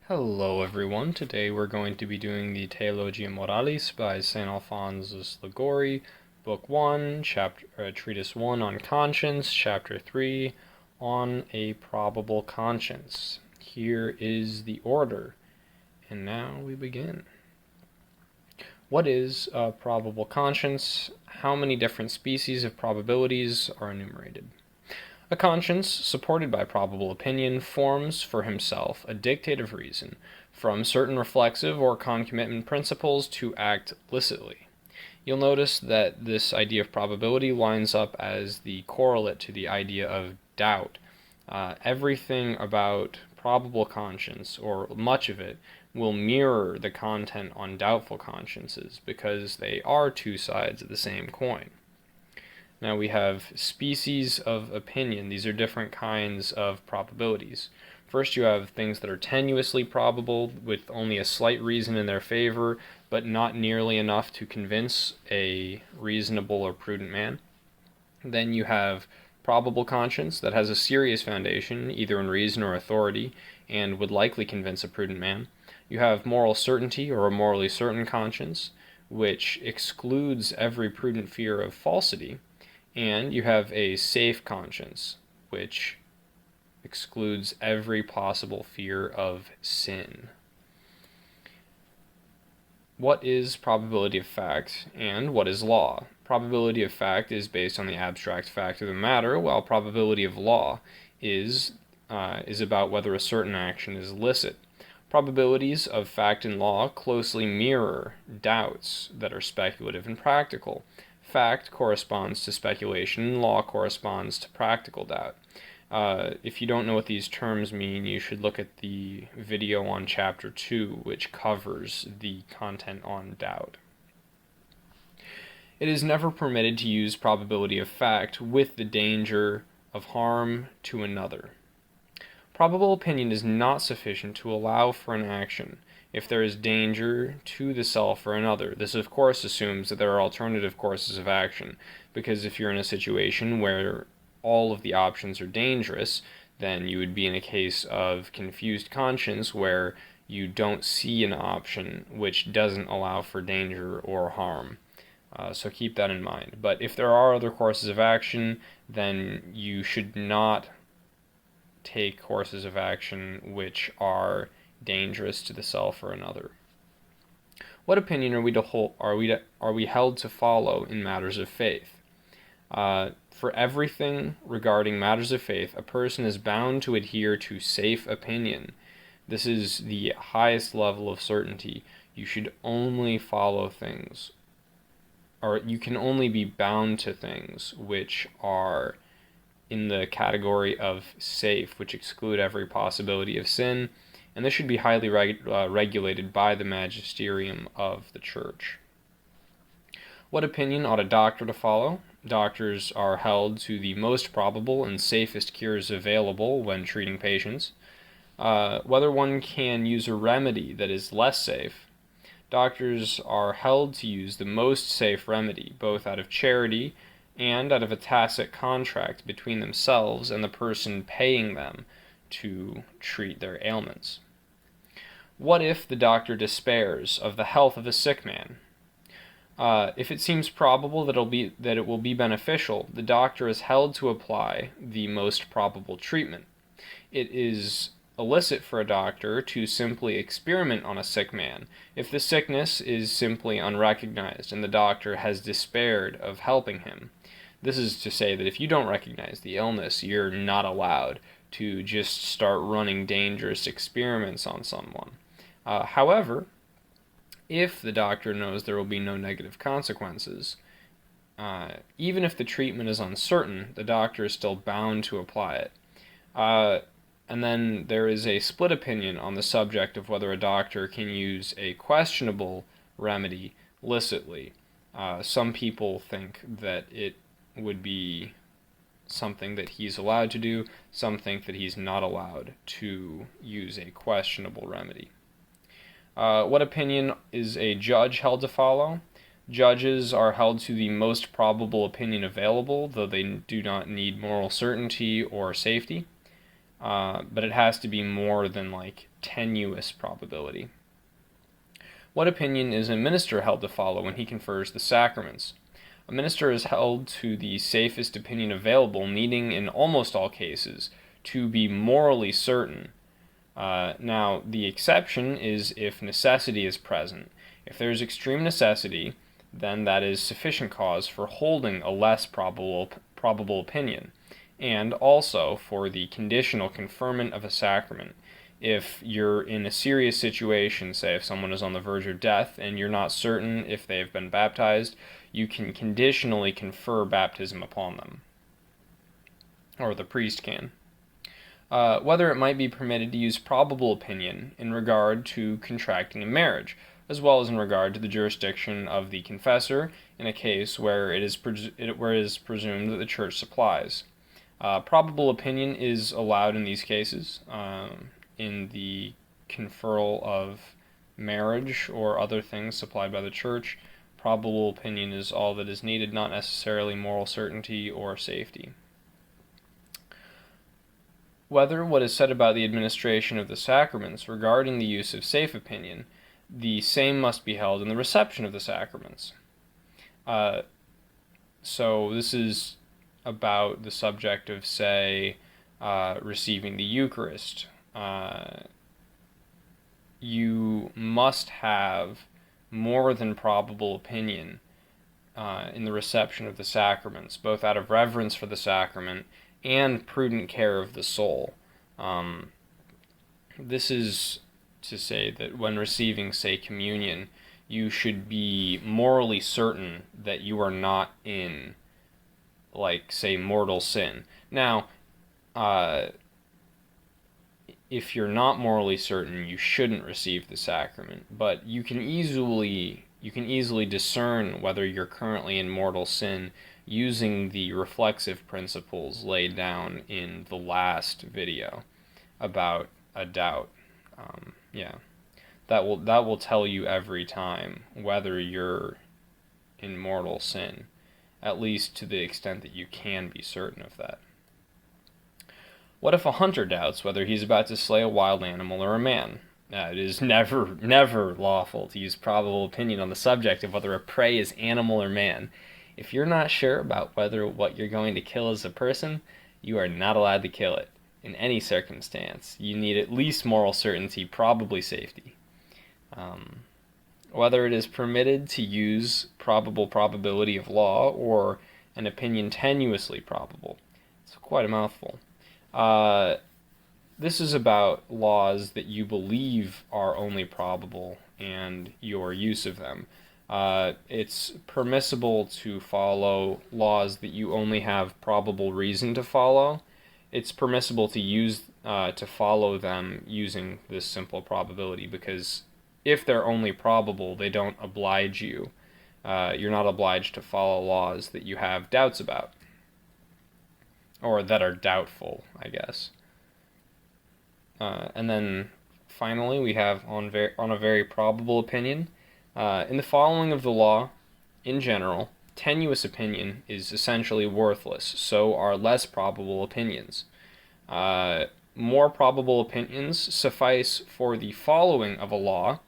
Hello everyone, today we're going to be doing the Theologia Moralis by St. Alphonsus Liguori, Book 1, Treatise 1 on Conscience, Chapter 3 on a Probable Conscience. Here is the order, and now we begin. What is a probable conscience? How many different species of probabilities are enumerated? A conscience, supported by probable opinion, forms for himself a dictate of reason, from certain reflexive or concomitant principles to act licitly. You'll notice that this idea of probability lines up as the correlate to the idea of doubt. Everything about probable conscience, or much of it, will mirror the content on doubtful consciences because they are two sides of the same coin. Now we have species of opinion. These are different kinds of probabilities. First, you have things that are tenuously probable with only a slight reason in their favor, but not nearly enough to convince a reasonable or prudent man. Then you have probable conscience that has a serious foundation, either in reason or authority, and would likely convince a prudent man. You have moral certainty, or a morally certain conscience, which excludes every prudent fear of falsity. And you have a safe conscience, which excludes every possible fear of sin. What is probability of fact, and what is law? Probability of fact is based on the abstract fact of the matter, while probability of law is about whether a certain action is licit. Probabilities of fact and law closely mirror doubts that are speculative and practical. Fact corresponds to speculation, law corresponds to practical doubt. If you don't know what these terms mean, you should look at the video on Chapter 2, which covers the content on doubt. It is never permitted to use probability of fact with the danger of harm to another. Probable opinion is not sufficient to allow for an action if there is danger to the self or another. This, of course, assumes that there are alternative courses of action, because if you're in a situation where all of the options are dangerous, then you would be in a case of confused conscience where you don't see an option which doesn't allow for danger or harm. So keep that in mind. But if there are other courses of action, then you should not take courses of action which are dangerous to the self or another. What opinion are we held to follow in matters of faith? For everything regarding matters of faith, a person is bound to adhere to safe opinion. This is the highest level of certainty. You should only follow things, or you can only be bound to things which are in the category of safe, which exclude every possibility of sin, and this should be highly regulated by the magisterium of the Church. What opinion ought a doctor to follow? Doctors are held to the most probable and safest cures available when treating patients. Whether one can use a remedy that is less safe, doctors are held to use the most safe remedy, both out of charity and out of a tacit contract between themselves and the person paying them to treat their ailments. What if the doctor despairs of the health of a sick man? If it seems probable that it will be beneficial, the doctor is held to apply the most probable treatment. It is illicit for a doctor to simply experiment on a sick man if the sickness is simply unrecognized and the doctor has despaired of helping him. This is to say that if you don't recognize the illness, you're not allowed to just start running dangerous experiments on someone. However, if the doctor knows there will be no negative consequences, even if the treatment is uncertain, the doctor is still bound to apply it. And then there is a split opinion on the subject of whether a doctor can use a questionable remedy licitly. Some people think that it would be something that he's allowed to do. Some think that he's not allowed to use a questionable remedy. What opinion is a judge held to follow? Judges are held to the most probable opinion available, though they do not need moral certainty or safety. but it has to be more than like tenuous probability. What opinion is a minister held to follow when he confers the sacraments? A minister is held to the safest opinion available, needing in almost all cases to be morally certain. Now, the exception is if necessity is present. If there is extreme necessity, then that is sufficient cause for holding a less probable opinion, and also for the conditional conferment of a sacrament. If you're in a serious situation, say if someone is on the verge of death and you're not certain if they've been baptized, you can conditionally confer baptism upon them, or the priest can. Whether it might be permitted to use probable opinion in regard to contracting a marriage, as well as in regard to the jurisdiction of the confessor in a case where it is presumed that the church supplies. Probable opinion is allowed in these cases, in the conferral of marriage or other things supplied by the church. Probable opinion is all that is needed, not necessarily moral certainty or safety. Whether what is said about the administration of the sacraments regarding the use of safe opinion, the same must be held in the reception of the sacraments. So this is about the subject of, say, receiving the Eucharist. You must have more than probable opinion in the reception of the sacraments, both out of reverence for the sacrament and prudent care of the soul. This is to say that when receiving, say, communion, you should be morally certain that you are not in, like, say, mortal sin. Now, if you're not morally certain, you shouldn't receive the sacrament, but you can easily discern whether you're currently in mortal sin using the reflexive principles laid down in the last video about a doubt. That will tell you every time whether you're in mortal sin, at least to the extent that you can be certain of that. What if a hunter doubts whether he's about to slay a wild animal or a man? It is never lawful to use probable opinion on the subject of whether a prey is animal or man. If you're not sure about whether what you're going to kill is a person, you are not allowed to kill it. In any circumstance, you need at least moral certainty, probably safety. Whether it is permitted to use probable probability of law or an opinion tenuously probable. It's quite a mouthful. This is about laws that you believe are only probable and your use of them. It's permissible to follow laws that you only have probable reason to follow. It's permissible to follow them using this simple probability, because if they're only probable, they don't oblige you. You're not obliged to follow laws that you have doubts about, or that are doubtful, I guess. And then finally, we have on a very probable opinion. In the following of the law, in general, tenuous opinion is essentially worthless, so are less probable opinions. More probable opinions suffice for the following of a law.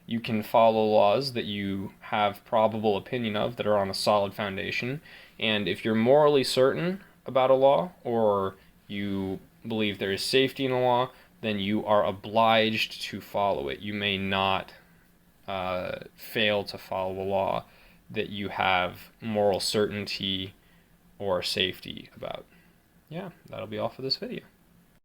You can follow laws that you have probable opinion of that are on a solid foundation, and if you're morally certain about a law, or you believe there is safety in a law, then you are obliged to follow it. You may not fail to follow a law that you have moral certainty or safety about. Yeah, that'll be all for this video.